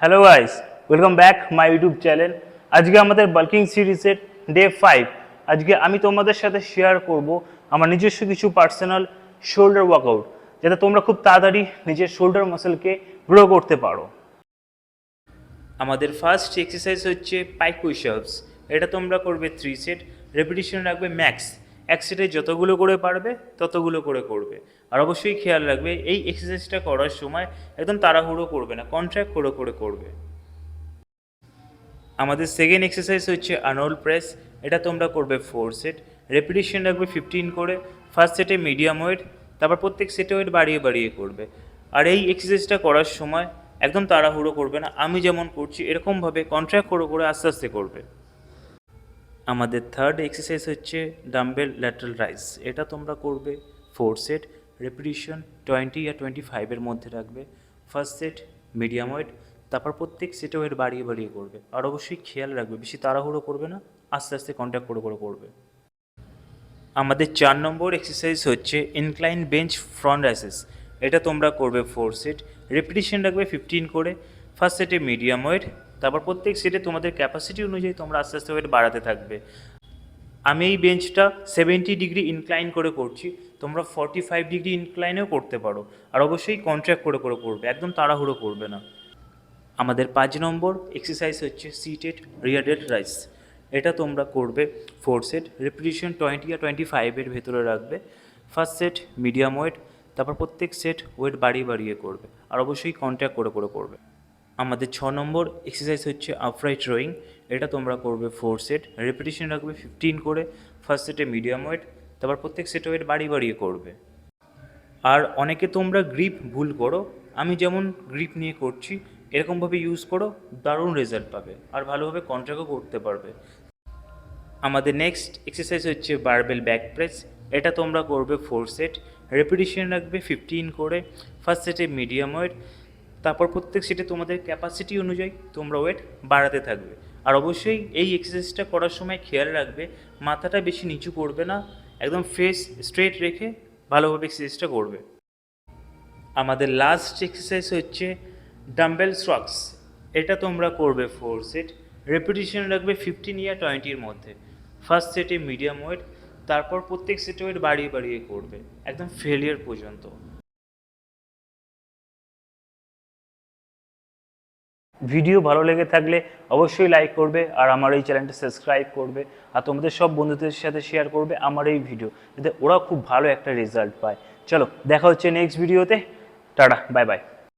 Hello guys, welcome back my YouTube channel. আজকে আমাদের bulking সিরিজের ডে 5। আজকে আমি তোমাদের সাথে শেয়ার করব আমার নিজস্ব কিছু পার্সোনাল শোল্ডার ওয়ার্কআউট, যাতে তোমরা খুব তাড়াতাড়ি নিজের শোল্ডার মাসেলকে গ্রো করতে পারো। আমাদের ফার্স্ট এক্সারসাইজ হচ্ছে পাইক পুশ আপস। এটা তোমরা করবে 3 সেট, রেপিটেশন রাখবে ম্যাক্স। এক সেটে যতগুলো করে পারবে ততগুলো করে করবে। আর অবশ্যই খেয়াল রাখবে এই এক্সারসাইজটা করার সময় একদম তাড়াহুড়ো করবে না, কন্ট্রাক্ট করে করবে। আমাদের সেকেন্ড এক্সারসাইজ হচ্ছে আর্নল্ড প্রেস। এটা তোমরা করবে 4 সেট, রেপিটেশন রাখবে 15 করে। ফার্স্ট সেটে মিডিয়াম ওয়েট, তারপর প্রত্যেক সেটে ওয়েট বাড়িয়ে করবে। আর এই এক্সারসাইজটা করার সময় একদম তাড়াহুড়ো করবে না, আমি যেমন করছি এরকমভাবে কন্ট্রাক্ট করে আস্তে আস্তে করবে। আমাদের থার্ড এক্সারসাইজ হচ্ছে ডাম্বেল ল্যাটারাল রাইজ। এটা তোমরা করবে 4 সেট, রেপিটেশন 20 আর 25-এর মধ্যে রাখবে। ফার্স্ট সেট মিডিয়াম ওয়েট, তারপর প্রত্যেক সেটে ওয়েট বাড়িয়ে করবে। আর অবশ্যই খেয়াল রাখবে বেশি তাড়াহুড়ো করবে না, আস্তে আস্তে কন্ট্যাক্ট করে করবে। আমাদের 4 নম্বর এক্সারসাইজ হচ্ছে ইনক্লাইন বেঞ্চ ফ্রন্ট রাইসেস। এটা তোমরা করবে 4 সেট, রেপিটেশন রাখবে 15 করে। ফার্স্ট সেটে মিডিয়াম ওয়েট, তারপর প্রত্যেক সেটে তোমাদের ক্যাপাসিটি অনুযায়ী তোমরা আস্তে আস্তে ওয়েট বাড়াতে থাকবে। আমি এই বেঞ্চটা 70 ডিগ্রি ইনক্লাইন করে করছি, তোমরা 45 ডিগ্রি ইনক্লাইনেও করতে পারো। আর অবশ্যই কন্ট্রাক্ট করে করবে, একদম তাড়াহুড়ো করবে না। আমাদের 5 নম্বর এক্সারসাইজ হচ্ছে সিটেড রিয়ার ডেল্ট রাইজ। এটা তোমরা করবে 4 সেট, রেপিটেশন 20 আর 25-এর ভেতরে রাখবে। ফার্স্ট সেট মিডিয়াম ওয়েট, তারপর প্রত্যেক সেট ওয়েট বাড়িয়ে করবে। আর অবশ্যই কন্ট্যাক্ট করে করবে। আমাদের 6 নম্বর এক্সারসাইজ হচ্ছে আপরাইট রোয়িং। এটা তোমরা করবে 4 সেট, রেপিটেশন রাখবে 15 করে। ফার্স্ট সেটে মিডিয়াম ওয়েট, তারপর প্রত্যেক সেট ওয়েট বাড়িয়ে করবে। আর অনেকে তোমরা গ্রিপ ভুল করো, আমি যেমন গ্রিপ নিয়ে করছি এরকমভাবে ইউজ করো, দারুণ রেজাল্ট পাবে আর ভালোভাবে কন্ট্রাক্টও করতে পারবে। আমাদের নেক্সট এক্সারসাইজ হচ্ছে বারবেল ব্যাক প্রেস। এটা তোমরা করবে 4 সেট, রেপিটেশন রাখবে 15 করে। ফার্স্ট সেটে মিডিয়াম ওয়েট, তারপর প্রত্যেক সেটে তোমাদের ক্যাপাসিটি অনুযায়ী তোমরা ওয়েট বাড়াতে থাকবে। আর অবশ্যই এই এক্সারসাইজটা করার সময় খেয়াল রাখবে মাথাটা বেশি নিচু করবে না, একদম ফেস স্ট্রেট রেখে ভালোভাবে এক্সারসাইজটা করবে। আমাদের লাস্ট এক্সারসাইজ হচ্ছে ডাম্বেল স্ট্রক্স। এটা তোমরা করবে 4 সেট, রেপিটেশন রাখবে 15 আর 20-এর মধ্যে। ফার্স্ট সেটে মিডিয়াম ওয়েট, তারপর প্রত্যেক সেটে ওয়েট বাড়িয়ে করবে একদম ফেলিয়ার পর্যন্ত। ভিডিও ভালো লেগে থাকলে অবশ্যই লাইক করবে আর আমার এই চ্যানেলটা সাবস্ক্রাইব করবে। আর তোমাদের সব বন্ধুদের সাথে শেয়ার করবে আমার এই ভিডিও, যাতে ওরা খুব ভালো একটা রেজাল্ট পায়। চলো দেখা হচ্ছে নেক্সট ভিডিওতে। Tata, bye bye.